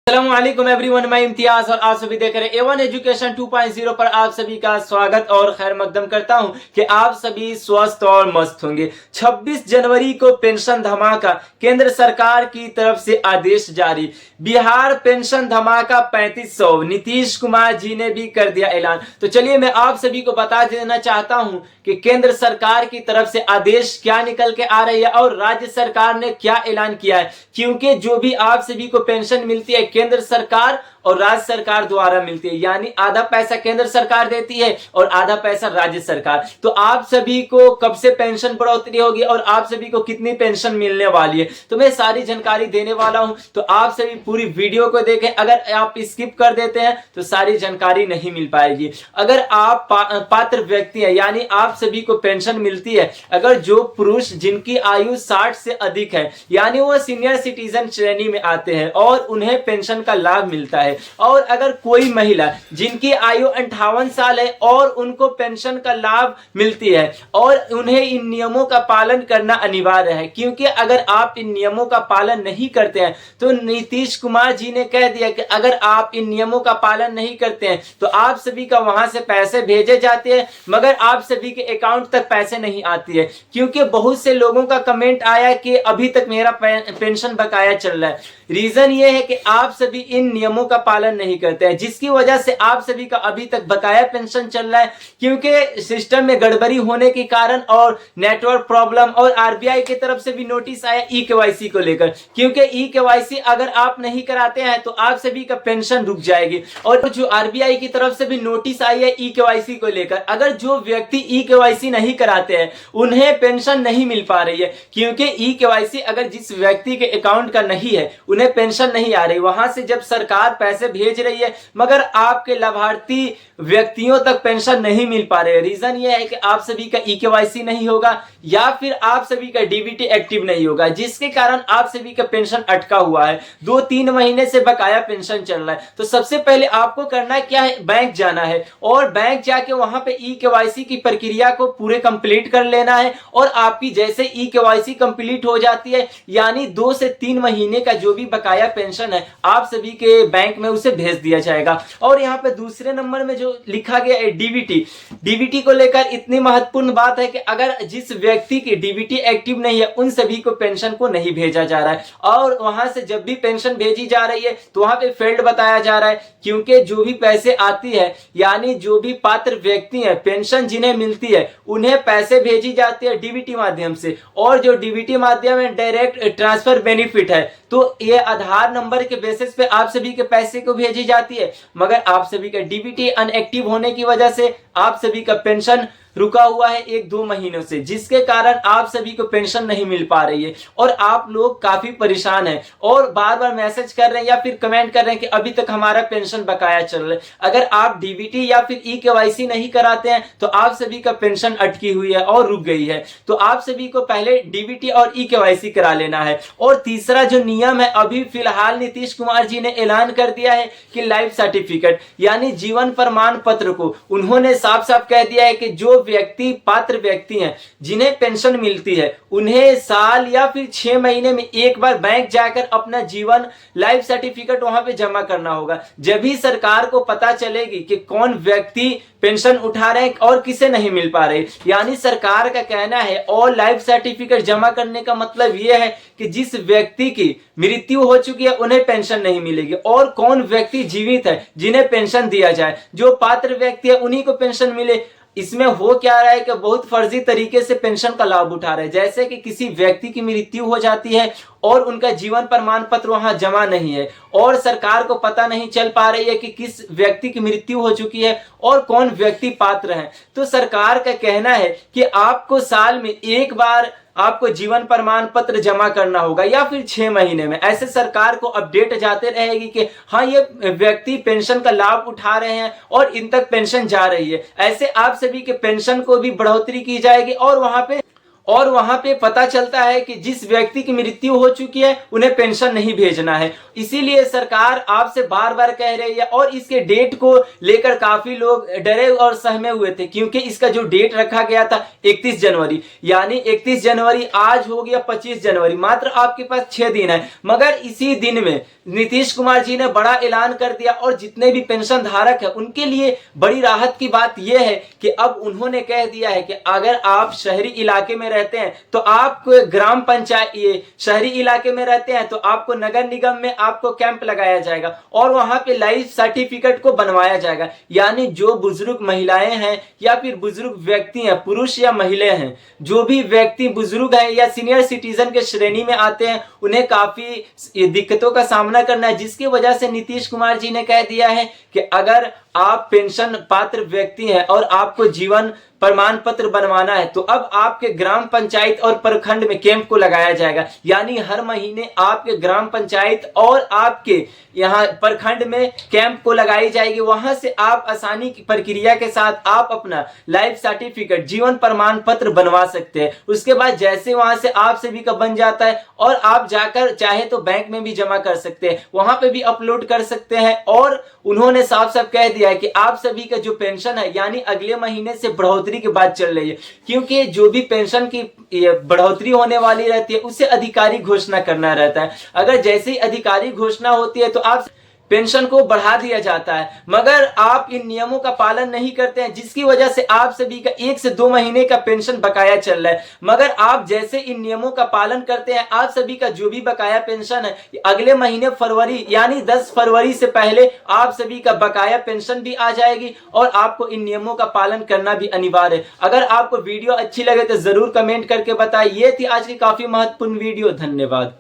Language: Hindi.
अस्सलामुअलैकुम एवरीवन, मैं इम्तियाज और आप सभी देख रहे हैं A1 एजुकेशन 2.0 पर आप सभी का स्वागत और खैर मकदम करता हूं कि आप सभी स्वस्थ और मस्त होंगे। 26 जनवरी को पेंशन धमाका, केंद्र सरकार की तरफ से आदेश जारी। बिहार पेंशन धमाका 3500, नीतीश कुमार जी ने भी कर दिया ऐलान। तो चलिए मैं आप सभी को बता देना चाहता हूं कि केंद्र सरकार की तरफ से आदेश क्या निकल के आ रही है और राज्य सरकार ने क्या ऐलान किया है, क्योंकि जो भी आप सभी को पेंशन मिलती है केंद्र सरकार और राज्य सरकार द्वारा मिलती है, यानी आधा पैसा केंद्र सरकार देती है और आधा पैसा राज्य सरकार। तो आप सभी को कब से पेंशन बढ़ोतरी होगी और आप सभी को कितनी पेंशन मिलने वाली है, तो मैं सारी जानकारी देने वाला हूं। तो आप सभी पूरी वीडियो को देखें। अगर आप स्किप कर देते हैं तो सारी जानकारी नहीं मिल पाएगी। अगर आप पात्र व्यक्ति है, यानी आप सभी को पेंशन मिलती है, अगर जो पुरुष जिनकी आयु 60 से अधिक है, यानी वो सीनियर सिटीजन श्रेणी में आते हैं और उन्हें पेंशन का लाभ मिलता है, और अगर कोई महिला जिनकी आयु 58 साल है और उनको पेंशन का लाभ मिलती है और उन्हें इन नियमों का पालन करना अनिवार्य है, क्योंकि अगर आप इन नियमों का पालन नहीं करते हैं तो नीतीश कुमार जी ने कह दिया कि अगर आप इन नियमों का पालन नहीं करते हैं तो आप सभी का वहां से पैसे भेजे जाते हैं मगर आप सभी के अकाउंट तक पैसे नहीं आती है। क्योंकि बहुत से लोगों का कमेंट आया कि अभी तक मेरा पेंशन बकाया चल रहा है। रीजन ये है कि आप सभी इन नियमों का पालन नहीं करते हैं, जिसकी वजह से आप सभी का अभी तक बकाया पेंशन चल रहा है, क्योंकि सिस्टम में गड़बड़ी होने के कारण और नेटवर्क प्रॉब्लम और आरबीआई की तरफ से भी नोटिस आया ई-केवाईसी को लेकर, क्योंकि ई-केवाईसी अगर आप नहीं कराते हैं तो आप सभी का पेंशन रुक जाएगी। और जो आरबीआई की तरफ से भी नोटिस आई है ई-केवाईसी को लेकर, अगर जो व्यक्ति ई-केवाईसी नहीं कराते हैं उन्हें पेंशन नहीं मिल पा रही है, क्योंकि ई-केवाईसी अगर जिस व्यक्ति के अकाउंट का नहीं है उन्हें पेंशन नहीं आ रही। वहां से जब सरकार पैसे भेज रही है मगर आपके लाभार्थी व्यक्तियों तक पेंशन नहीं मिल पा रहे। रीजन ये है कि आप सभी का ई-केवाईसी नहीं होगा या फिर आप सभी का डीबीटी एक्टिव नहीं होगा, जिसके कारण आप सभी का पेंशन अटका हुआ है। 2-3 महीने से बकाया पेंशन चल रहा है। तो सबसे पहले आपको करना क्या है, बैंक जाना है और बैंक जाके वहां पे ई-केवाईसी की प्रक्रिया को पूरे कंप्लीट कर लेना है। और आपकी जैसे ई-केवाईसी कंप्लीट हो जाती है, यानी 2 से 3 महीने का जो भी बकाया पेंशन है आप सभी के बैंक में उसे भेज दिया जाएगा। और यहाँ पे दूसरे नंबर में जो लिखा गया है डीबीटी को लेकर इतनी महत्वपूर्ण बात है कि अगर जिस व्यक्ति की डीबीटी एक्टिव नहीं है उन सभी को पेंशन को नहीं भेजा जा रहा है। और वहां से जब भी पेंशन भेजी जा रही है तो वहां पे फेल्ड बताया जा रहा है, क्योंकि जो भी पैसे आती है, यानी जो भी पात्र व्यक्ति है पेंशन जिन्हें मिलती है उन्हें पैसे भेजी जाती है डीबीटी माध्यम से। और जो डीबीटी माध्यम में डायरेक्ट ट्रांसफर बेनिफिट है, तो ये आधार नंबर के बेसिस पे आप सभी के पैसे को भेजी जाती है, मगर आप सभी का डीबीटी अनएक्टिव होने की वजह से आप सभी का पेंशन रुका हुआ है 1-2 महीनों से, जिसके कारण आप सभी को पेंशन नहीं मिल पा रही है। और आप लोग काफी परेशान हैं और बार बार मैसेज कर रहे हैं या फिर कमेंट कर रहे हैं कि अभी तक हमारा पेंशन बकाया चल रहा है। अगर आप डीबीटी या फिर ई-केवाईसी नहीं कराते हैं तो आप सभी का पेंशन अटकी हुई है और रुक गई है। तो आप सभी को पहले डीबीटी और ई-केवाईसी करा लेना है। और तीसरा जो नियम है, अभी फिलहाल नीतीश कुमार जी ने ऐलान कर दिया है कि लाइफ सर्टिफिकेट यानी जीवन प्रमाण पत्र को उन्होंने साफ साफ कह दिया है कि जो व्यक्ति पात्र व्यक्ति हैं जिन्हें पेंशन मिलती है उन्हें साल या फिर 6 महीने में एक बार बैंक जाकर अपना जीवन लाइफ सर्टिफिकेट वहां पे जमा करना होगा। जब भी सरकार को पता चलेगी कि कौन व्यक्ति पेंशन उठा रहे हैं और किसे नहीं मिल पा रहे। यानी सरकार का कहना है और लाइफ सर्टिफिकेट जमा करने का मतलब यह है कि जिस व्यक्ति की मृत्यु हो चुकी है उन्हें पेंशन नहीं मिलेगी और कौन व्यक्ति जीवित है जिन्हें पेंशन दिया जाए, जो पात्र व्यक्ति है उन्हीं को पेंशन मिले। इसमें हो क्या रहा है कि बहुत फर्जी तरीके से पेंशन का लाभ उठा रहे हैं, जैसे कि किसी व्यक्ति की मृत्यु हो जाती है और उनका जीवन प्रमाण पत्र वहां जमा नहीं है और सरकार को पता नहीं चल पा रही है कि किस व्यक्ति की मृत्यु हो चुकी है और कौन व्यक्ति पात्र है। तो सरकार का कहना है कि आपको साल में एक बार आपको जीवन प्रमाण पत्र जमा करना होगा या फिर 6 महीने में। ऐसे सरकार को अपडेट जाते रहेगी कि हाँ ये व्यक्ति पेंशन का लाभ उठा रहे हैं और इन तक पेंशन जा रही है। ऐसे आप सभी के पेंशन को भी बढ़ोतरी की जाएगी और वहां पे और वहां पे पता चलता है कि जिस व्यक्ति की मृत्यु हो चुकी है उन्हें पेंशन नहीं भेजना है। इसीलिए सरकार आपसे बार बार कह रही है, और इसके डेट को लेकर काफी लोग डरे और सहमे हुए थे, क्योंकि इसका जो डेट रखा गया था 31 जनवरी, यानी 31 जनवरी आज हो गया 25 जनवरी, मात्र आपके पास 6 दिन है। मगर इसी दिन में नीतीश कुमार जी ने बड़ा ऐलान कर दिया, और जितने भी पेंशन धारक है उनके लिए बड़ी राहत की बात यह है कि अब उन्होंने कह दिया है कि अगर आप शहरी इलाके में रहते हैं तो आपको ग्राम पंचायत, ये शहरी इलाके में रहते हैं तो आपको नगर निगम में आपको कैंप लगाया जाएगा और वहां पे लाइफ सर्टिफिकेट को बनवाया जाएगा। यानी जो बुजुर्ग महिलाएं हैं या फिर बुजुर्ग व्यक्ति हैं, पुरुष या महिला हैं, जो भी व्यक्ति बुजुर्ग हैं या सीनियर सिटीजन के श्रेणी में आते हैं, उन्हें काफी दिक्कतों का सामना करना है, जिसकी वजह से नीतीश कुमार जी ने कह दिया है कि अगर आप पेंशन पात्र व्यक्ति हैं और आपको जीवन प्रमाण पत्र बनवाना है तो अब आपके ग्राम पंचायत और प्रखंड में कैंप को लगाया जाएगा। यानी हर महीने आपके ग्राम पंचायत और आपके यहाँ प्रखंड में कैंप को लगाई जाएगी। वहां से आप आसानी की प्रक्रिया के साथ आप अपना लाइफ सर्टिफिकेट, जीवन प्रमाण पत्र बनवा सकते हैं। उसके बाद जैसे वहां से आप सभी का बन जाता है और आप जाकर चाहे तो बैंक में भी जमा कर सकते हैं, वहां पे भी अपलोड कर सकते हैं। और उन्होंने साफ साफ कह दिया है कि आप सभी का जो पेंशन है यानी अगले महीने से बढ़ोतरी की बात चल रही है, क्योंकि जो भी पेंशन की बढ़ोतरी होने वाली रहती है उसे अधिकारी घोषणा करना रहता है। अगर जैसे ही अधिकारी घोषणा होती है तो आप पेंशन को बढ़ा दिया जाता है, मगर आप इन नियमों का पालन नहीं करते हैं, जिसकी वजह से आप सभी का 1 से 2 महीने का पेंशन बकाया चल रहा है। मगर आप जैसे इन नियमों का पालन करते हैं, आप सभी का जो भी बकाया पेंशन है अगले महीने फरवरी यानी 10 फरवरी से पहले आप सभी का बकाया पेंशन भी आ जाएगी और आपको इन नियमों का पालन करना भी अनिवार्य है। अगर आपको वीडियो अच्छी लगे तो जरूर कमेंट करके बताइए। ये थी आज की काफी महत्वपूर्ण वीडियो। धन्यवाद।